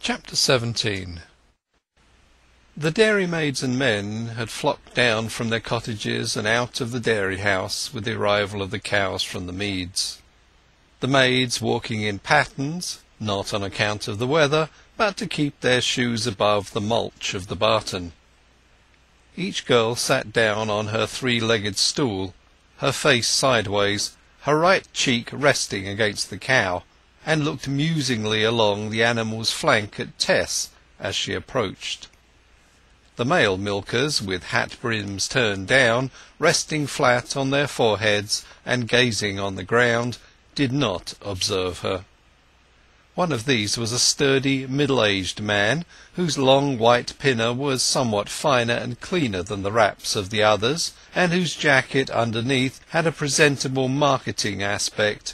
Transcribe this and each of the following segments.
Chapter 17. The dairymaids and men had flocked down from their cottages and out of the dairy house with the arrival of the cows from the meads. The maids walking in pattens, not on account of the weather, but to keep their shoes above the mulch of the barton. Each girl sat down on her three-legged stool, her face sideways, her right cheek resting against the cow, and looked musingly along the animal's flank at Tess as she approached. The male milkers, with hat brims turned down, resting flat on their foreheads and gazing on the ground, did not observe her. One of these was a sturdy, middle-aged man, whose long white pinner was somewhat finer and cleaner than the wraps of the others, and whose jacket underneath had a presentable marketing aspect.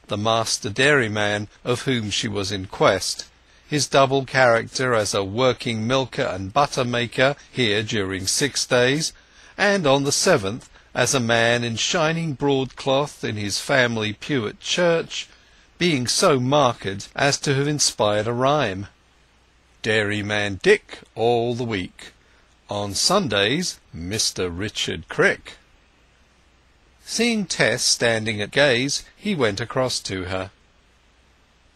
The master dairyman of whom she was in quest, his double character as a working milker and butter maker here during 6 days, and on the 7th as a man in shining broadcloth in his family pew at church, being so marked as to have inspired a rhyme. Dairyman Dick all the week. On Sundays, Mr. Richard Crick. Seeing Tess standing at gaze, he went across to her.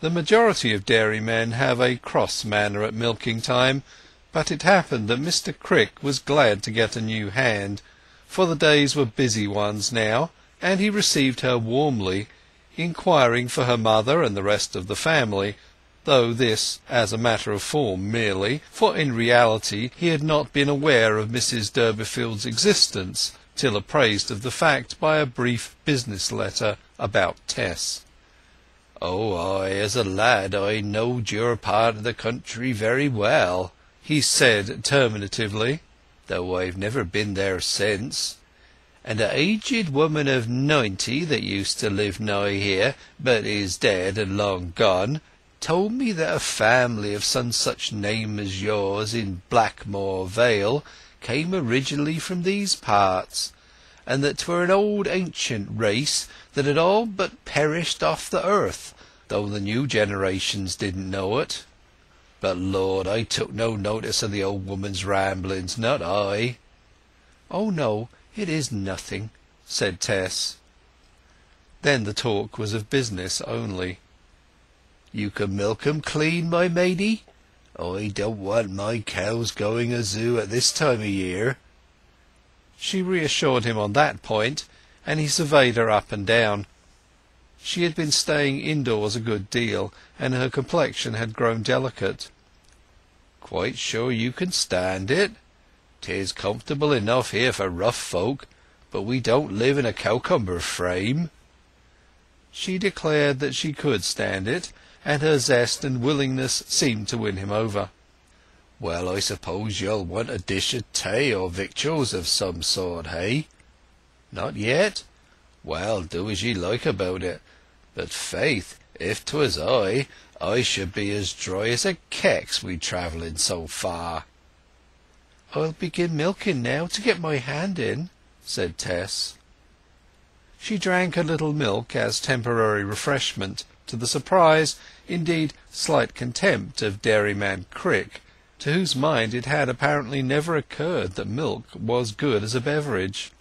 The majority of dairymen have a cross manner at milking time, but it happened that Mr. Crick was glad to get a new hand, for the days were busy ones now, and he received her warmly, inquiring for her mother and the rest of the family, though this as a matter of form merely, for in reality he had not been aware of Mrs. Durbeyfield's existence till apprised of the fact by a brief business letter about Tess. "Oh, as a lad I knowed your part of the country very well," he said terminatively, "though I've never been there since. And a aged woman of 90 that used to live nigh here, but is dead and long gone, told me that a family of some such name as yours in Blackmoor Vale came originally from these parts, and that 'twere an old ancient race that had all but perished off the earth, though the new generations didn't know it. But, Lord, I took no notice of the old woman's ramblings, not I." "Oh no, it is nothing," said Tess. Then the talk was of business only. "You can milk 'em clean, my maidy? I don't want my cows going a zoo at this time of year." She reassured him on that point, and he surveyed her up and down. She had been staying indoors a good deal, and her complexion had grown delicate. "Quite sure you can stand it? 'Tis comfortable enough here for rough folk, but we don't live in a cowcumber frame." She declared that she could stand it, and her zest and willingness seemed to win him over. "Well, I suppose you'll want a dish of tea or victuals of some sort, hey? Not yet? Well, do as ye like about it. But faith, if 'twas I should be as dry as a kex wi' travelling so far." "I'll begin milking now to get my hand in," said Tess. She drank a little milk as temporary refreshment, to the surprise, indeed slight contempt, of Dairyman Crick, to whose mind it had apparently never occurred that milk was good as a beverage.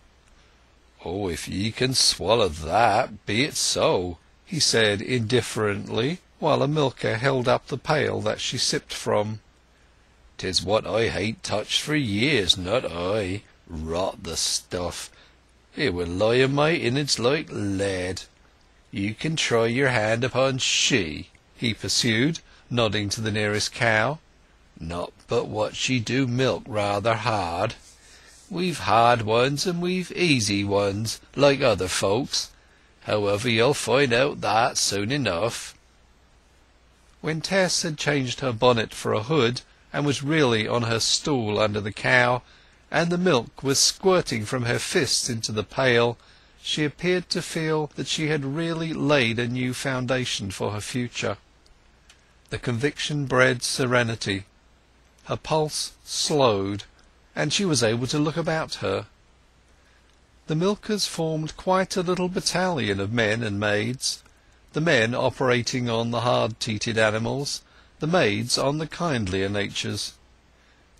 "Oh, if ye can swallow that, be it so," he said indifferently, while a milker held up the pail that she sipped from. "'Tis what I hain't touched for years, not I. Rot the stuff! It would lie in my innards like lead. You can try your hand upon she," he pursued, nodding to the nearest cow. "Not but what she do milk rather hard. We've hard ones and we've easy ones, like other folks. However, you'll find out that soon enough." When Tess had changed her bonnet for a hood, and was really on her stool under the cow, and the milk was squirting from her fists into the pail, she appeared to feel that she had really laid a new foundation for her future. The conviction bred serenity. Her pulse slowed, and she was able to look about her. The milkers formed quite a little battalion of men and maids, the men operating on the hard-teated animals, the maids on the kindlier natures.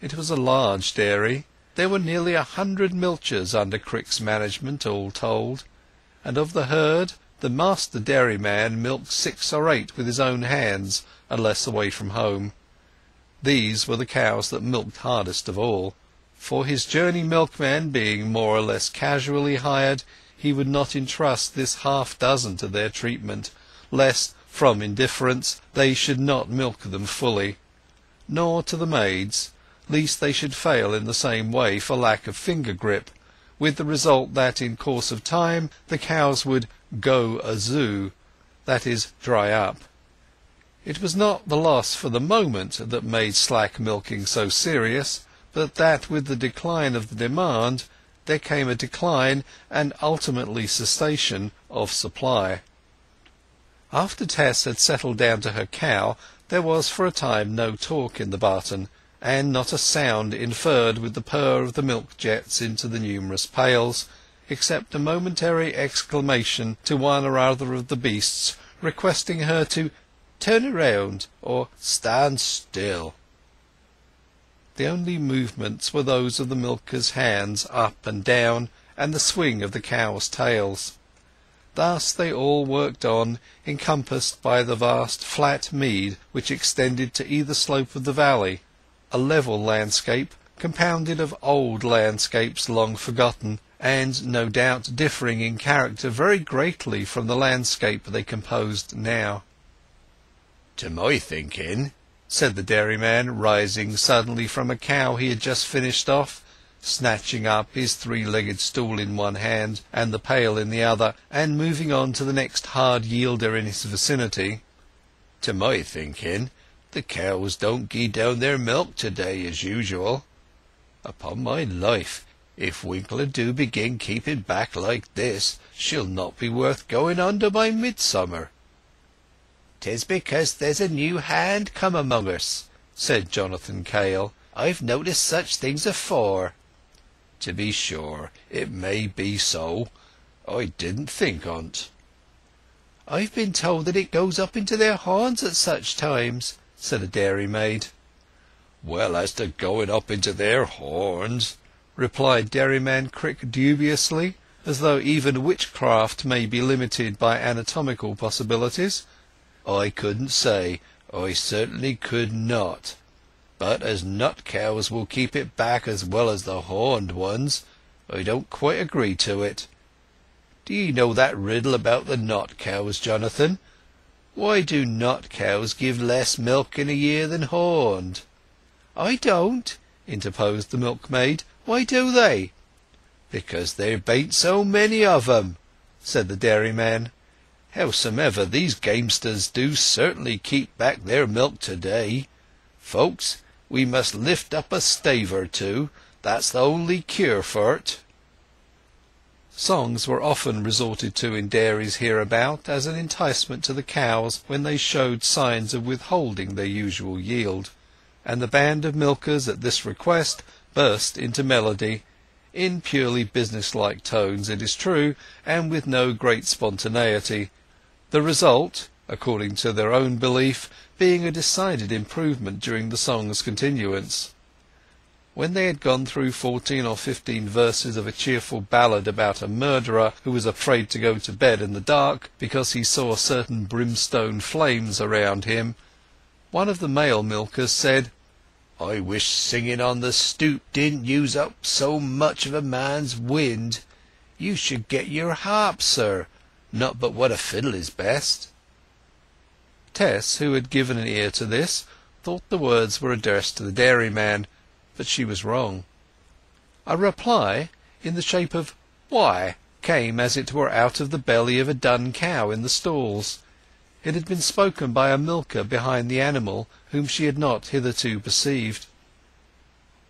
It was a large dairy. There were nearly 100 milchers under Crick's management, all told, and of the herd the master dairyman milked 6 or 8 with his own hands, unless away from home. These were the cows that milked hardest of all, for his journey milkman being more or less casually hired, he would not entrust this half-dozen to their treatment, lest, from indifference, they should not milk them fully, nor to the maids, lest they should fail in the same way for lack of finger grip, with the result that in course of time the cows would go a zoo, that is, dry up. It was not the loss for the moment that made slack milking so serious, but that with the decline of the demand there came a decline and ultimately cessation of supply. After Tess had settled down to her cow there was for a time no talk in the barton, and not a sound inferred with the purr of the milk jets into the numerous pails, except a momentary exclamation to one or other of the beasts requesting her to turn around or stand still. The only movements were those of the milkers' hands up and down, and the swing of the cows' tails. Thus they all worked on, encompassed by the vast flat mead which extended to either slope of the valley, a level landscape compounded of old landscapes long forgotten, and no doubt differing in character very greatly from the landscape they composed now. "To my thinking," said the dairyman, rising suddenly from a cow he had just finished off, snatching up his 3-legged stool in one hand and the pail in the other, and moving on to the next hard yielder in his vicinity, "to my thinking, the cows don't gie down their milk to-day as usual. Upon my life, if Winkler do begin keeping back like this, she'll not be worth going under by midsummer." "'Tis because there's a new hand come among us," said Jonathan Kail. "I've noticed such things afore." "To be sure, it may be so. I didn't think on't." "I've been told that it goes up into their horns at such times," said a dairymaid. "Well, as to going up into their horns," replied Dairyman Crick dubiously, as though even witchcraft may be limited by anatomical possibilities, "I couldn't say. I certainly could not. But as nut cows will keep it back as well as the horned ones, I don't quite agree to it. Do ye know that riddle about the nut cows, Jonathan? Why do nut cows give less milk in a year than horned?" "I don't," interposed the milkmaid. "Why do they?" "Because there bain't so many of 'em," said the dairyman. "Howsomever, these gamesters do certainly keep back their milk to-day. Folks, we must lift up a stave or two. That's the only cure for't." Songs were often resorted to in dairies hereabout as an enticement to the cows when they showed signs of withholding their usual yield, and the band of milkers at this request burst into melody, in purely businesslike tones, it is true, and with no great spontaneity, the result, according to their own belief, being a decided improvement during the song's continuance. When they had gone through 14 or 15 verses of a cheerful ballad about a murderer who was afraid to go to bed in the dark because he saw certain brimstone flames around him, one of the male milkers said, "I wish singing on the stoop didn't use up so much of a man's wind. You should get your harp, sir, not but what a fiddle is best." Tess, who had given an ear to this, thought the words were addressed to the dairyman, but she was wrong. A reply, in the shape of "Why?" came as it were out of the belly of a dun cow in the stalls. It had been spoken by a milker behind the animal, whom she had not hitherto perceived.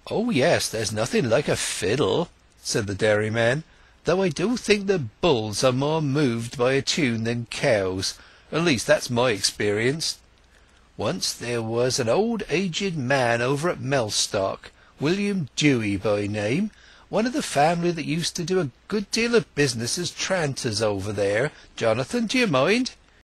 "Oh yes, there's nothing like a fiddle," said the dairyman, "though I do think that bulls are more moved by a tune than cows. At least that's my experience. Once there was an old aged man over at Mellstock, William Dewey by name, one of the family that used to do a good deal of business as tranters over there. Jonathan, do you mind?